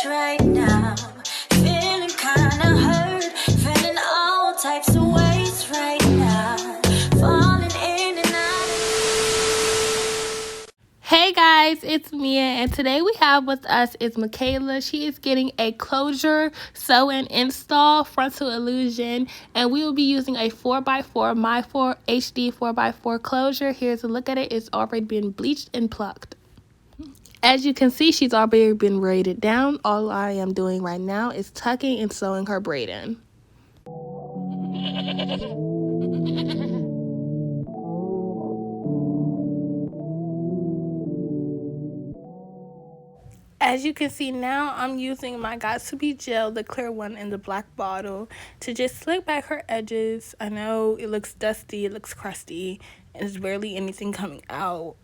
search right now. Feeling kinda hurt, feeling all types of ways right now. Falling in and out. Hey guys, it's Mia, and today we have with us is Michaela. She is getting a closure, sew and install frontal illusion, and we will be using a 4x4 My4 HD 4x4 closure. Here's a look at it. It's already been bleached and plucked. As you can see, she's already been braided down. All I am doing right now is tucking and sewing her braid in. As you can see now, I'm using my Got2b gel, the clear one in the black bottle, to just slick back her edges. I know it looks dusty, it looks crusty, and there's barely anything coming out.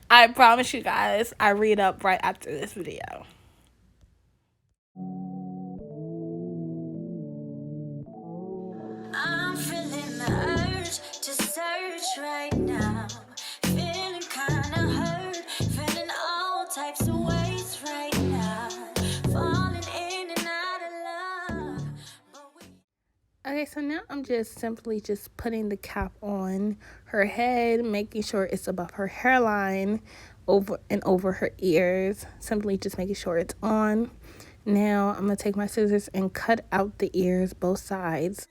I promise you guys, I read up right after this video. I'm feeling the urge to search right now. Feeling kinda hurt, feeling all types of ways right now. Falling in and out of love. Okay, so now I'm just simply just putting the cap on her head, making sure it's above her hairline, over her ears. Simply just making sure it's on. Now I'm gonna take my scissors and cut out the ears, both sides.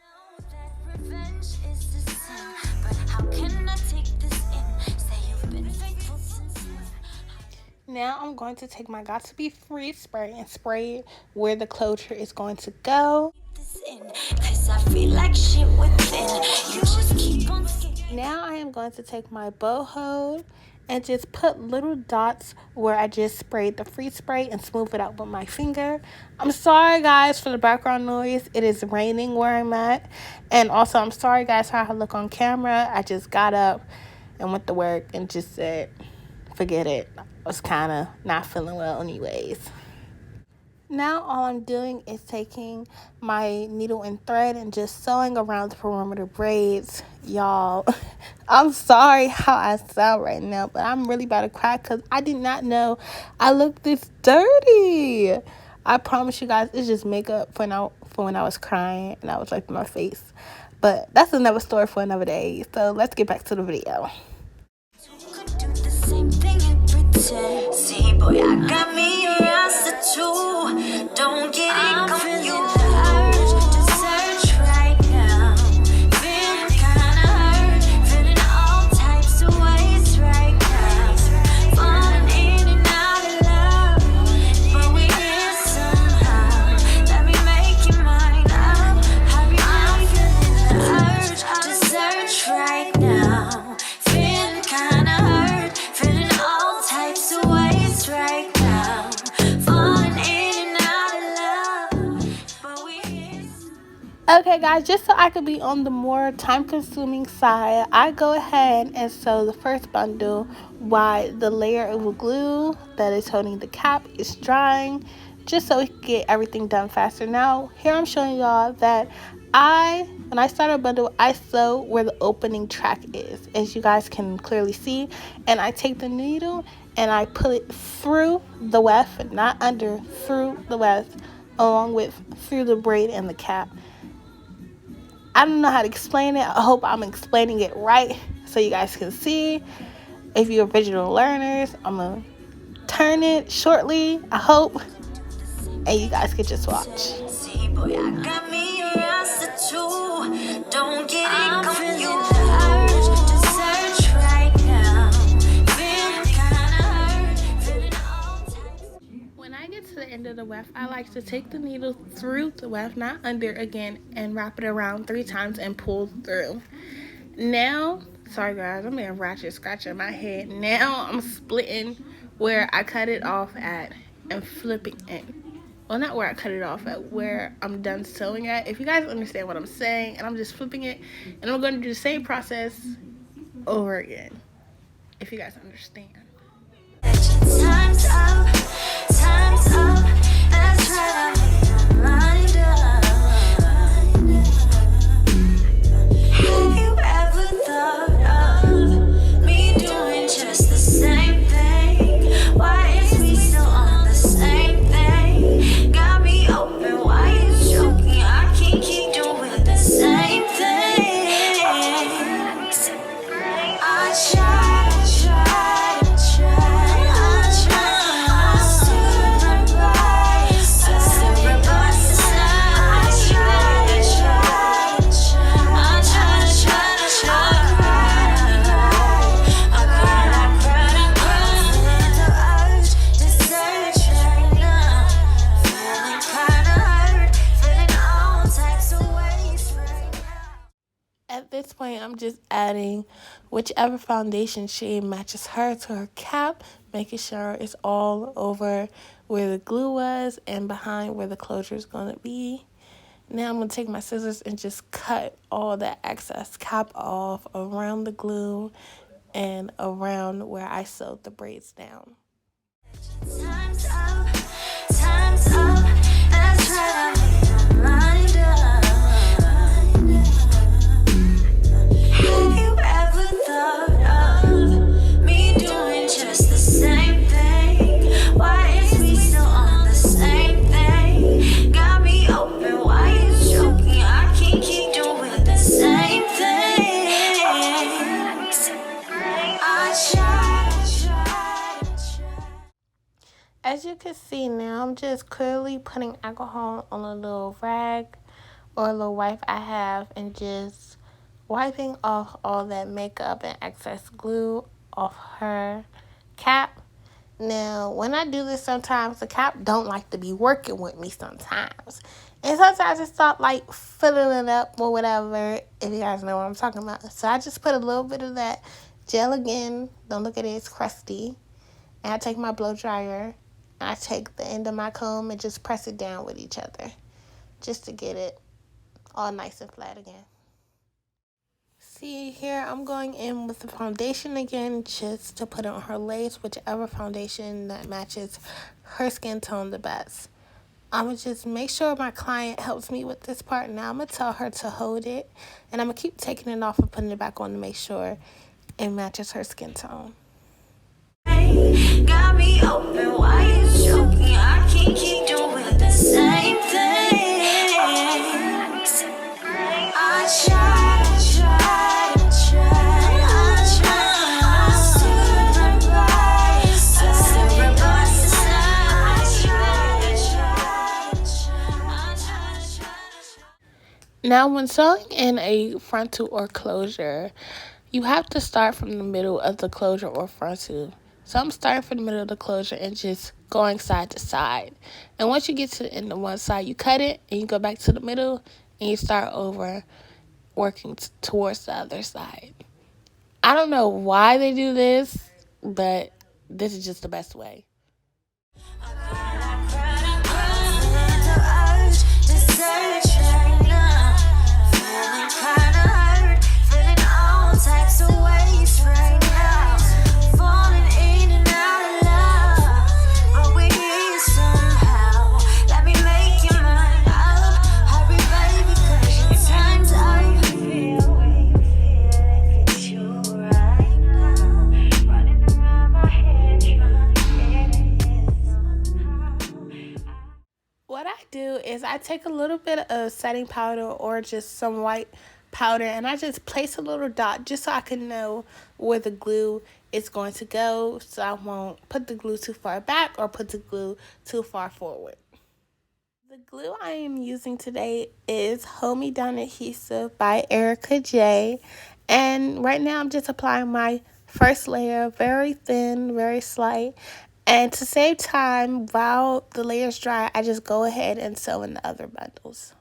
Now I'm going to take my Got2b Free spray and spray it where the closure is going to go. Now I am going to take my boho and just put little dots where I just sprayed the free spray and smooth it out with my finger. I'm sorry guys for the background noise. It is raining where I'm at. And also I'm sorry guys how I look on camera. I just got up and went to work and just said, forget it. I was kind of not feeling well anyways. Now all I'm doing is taking my needle and thread and just sewing around the perimeter braids. Y'all, I'm sorry how I sound right now, but I'm really about to cry because I did not know I looked this dirty. I promise you guys, it's just makeup for when I was crying and I was wiping my face. But that's another story for another day. So let's get back to the video. See, boy, I got me your answer too. Don't get it confused. To search right now. Feeling kinda hurt, feeling all types of ways right now. Falling in and out of love, but we here somehow. Let me make you mine up. Hurry, I'm feeling the urge to search right now. Feeling kinda hurt, feeling all types of ways right now. Falling in and out of love, but we here. Okay guys, just so I could be on the more time-consuming side, I go ahead and sew the first bundle while the layer of glue that is holding the cap is drying, just so we can get everything done faster. Now, here I'm showing y'all that when I start a bundle, I sew where the opening track is, as you guys can clearly see, and I take the needle and I pull it through the weft, not under, through the weft, along with through the braid and the cap. I don't know how to explain it. I hope I'm explaining it right so you guys can see. If you're visual learners, I'm going to turn it shortly, I hope, and you guys can just watch. See, boy, I got me your answer too. Don't get it confused. To search right now. Feeling kinda hurt, feeling all types. When I get to the end of the weft, I like to take the needle through the weft, not under again, and wrap it around 3 times and pull through. Now, sorry guys, I'm getting ratchet scratching my head. Now I'm splitting where I cut it off at and flipping it. Well, not where I cut it off at, where I'm done sewing at. If you guys understand what I'm saying, and I'm just flipping it, and I'm going to do the same process over again, if you guys understand. Time's up, time's up. That's right, I'm mind up. Have you ever thought of me doing just the same thing? Why is we still on the same thing? just adding whichever foundation shade matches her to her cap, making sure it's all over where the glue was and behind where the closure is going to be. Now I'm going to take my scissors and just cut all that excess cap off around the glue and around where I sewed the braids down. Time's up, time's up. That's right, I made my mind up. Have you ever thought of me doing just the same thing? Why is we still on the same thing? Got me open, why you joking? I can't keep doing the same thing. I tried. As you can see now, I'm just clearly putting alcohol on a little rag or a little wipe I have and just wiping off all that makeup and excess glue off her cap. Now, when I do this, sometimes the cap don't like to be working with me sometimes. And sometimes it's not like filling it up or whatever, if you guys know what I'm talking about. So I just put a little bit of that gel again. Don't look at it, it's crusty. And I take my blow dryer and I take the end of my comb and just press it down with each other just to get it all nice and flat again. See here, I'm going in with the foundation again just to put it on her lace, whichever foundation that matches her skin tone the best. I'm going to just make sure my client helps me with this part. Now I'm going to tell her to hold it, and I'm going to keep taking it off and putting it back on to make sure it matches her skin tone. Got me open, why you joking? I can't keep doing the same thing. I tried. Now, when sewing in a frontal or closure, you have to start from the middle of the closure or frontal. So I'm starting from the middle of the closure and just going side to side. And once you get to the end of one side, you cut it and you go back to the middle and you start over working towards the other side. I don't know why they do this, but this is just the best way. Is I take a little bit of setting powder or just some white powder and I just place a little dot just so I can know where the glue is going to go, so I won't put the glue too far back or put the glue too far forward. The glue I am using today is Hold Me Down Adhesive by Erica J, and right now I'm just applying my first layer, very thin, very slight. And to save time while the layers dry, I just go ahead and sew in the other bundles.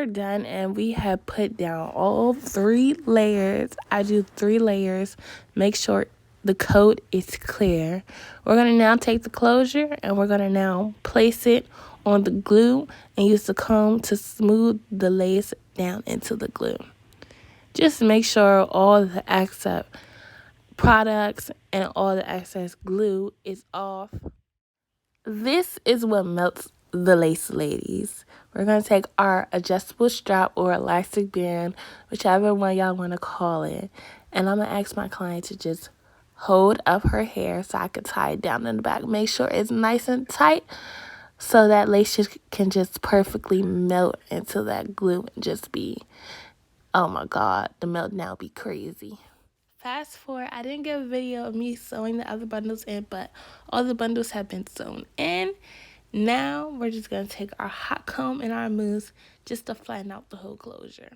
we're done and we have put down all 3 layers. I do 3 layers. Make sure the coat is clear. We're going to now take the closure and we're going to now place it on the glue and use the comb to smooth the lace down into the glue. Just make sure all the excess products and all the excess glue is off. This is what melts the lace, ladies. We're going to take our adjustable strap or elastic band, whichever one y'all want to call it, and I'm going to ask my client to just hold up her hair so I can tie it down in the back. Make sure it's nice and tight so that lace can just perfectly melt into that glue and just be, oh my God, the melt now be crazy. Fast forward, I didn't get a video of me sewing the other bundles in, but all the bundles have been sewn in. Now we're just going to take our hot comb and our mousse just to flatten out the whole closure.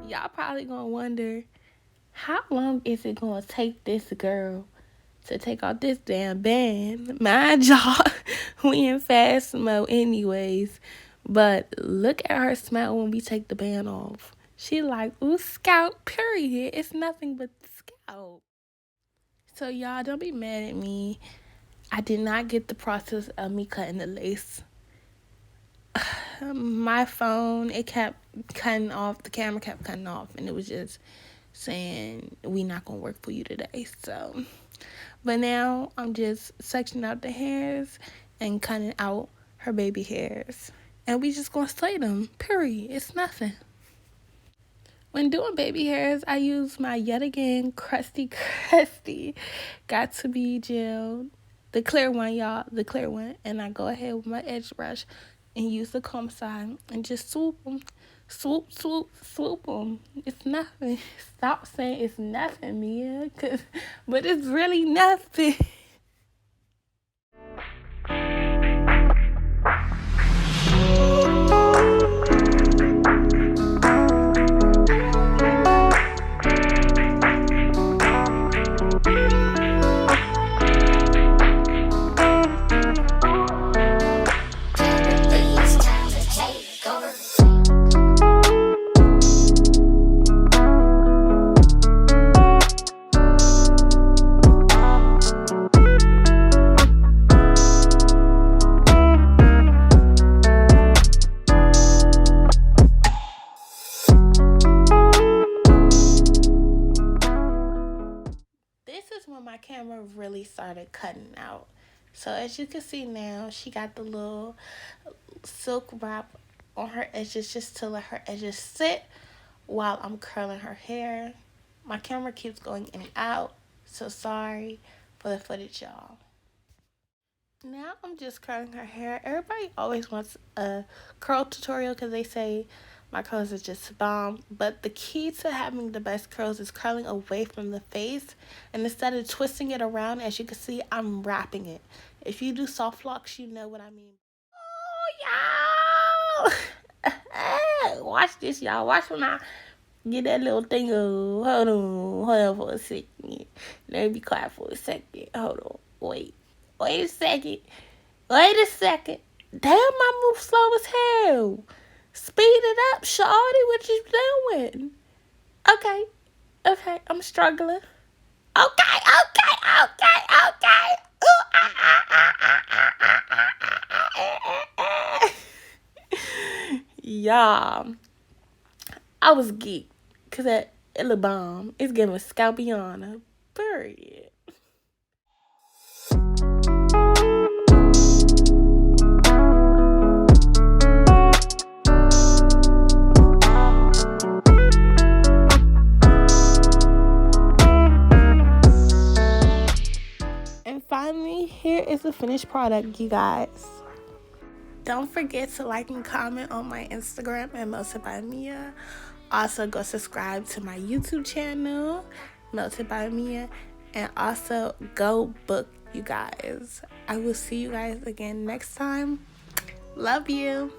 Y'all probably gonna wonder, how long is it gonna take this girl to take off this damn band? Mind y'all, we in fast mode anyways. But look at her smile when we take the band off. She like, ooh, scalp, period. It's nothing but scalp. So y'all, don't be mad at me. I did not get the process of me cutting the lace. My phone, it kept cutting off. The camera kept cutting off, and it was just saying, we not gonna work for you today. So, but now I'm just sectioning out the hairs and cutting out her baby hairs, and we just gonna slay them, period. It's nothing. When doing baby hairs, I use my yet again crusty got to be gel, the clear one, y'all, the clear one, and I go ahead with my edge brush and use the comb side and just swoop them. Swoop, swoop, swoop them. It's nothing. Stop saying it's nothing, Mia. But it's really nothing. My camera really started cutting out. So as you can see now, she got the little silk wrap on her edges just to let her edges sit while I'm curling her hair. My camera keeps going in and out, so sorry for the footage, y'all. Now I'm just curling her hair. Everybody always wants a curl tutorial because they say my curls are just bomb. But the key to having the best curls is curling away from the face. And instead of twisting it around, as you can see, I'm wrapping it. If you do soft locks, you know what I mean. Oh, y'all! Watch this, y'all. Watch when I get that little thing. Hold on for a second. Let me be quiet for a second. Hold on. Wait a second. Damn, my move slow as hell. Speed it up, shawty. What you doing? Okay, okay, I'm struggling. Okay, okay, okay, okay. Ooh, Yeah, I was geek. Cause that little bomb is giving Scalpiana. Period. And finally, here is the finished product, you guys. Don't forget to like and comment on my Instagram at Melted by Mia. Also, go subscribe to my YouTube channel, Melted by Mia. And also, go book, you guys. I will see you guys again next time. Love you.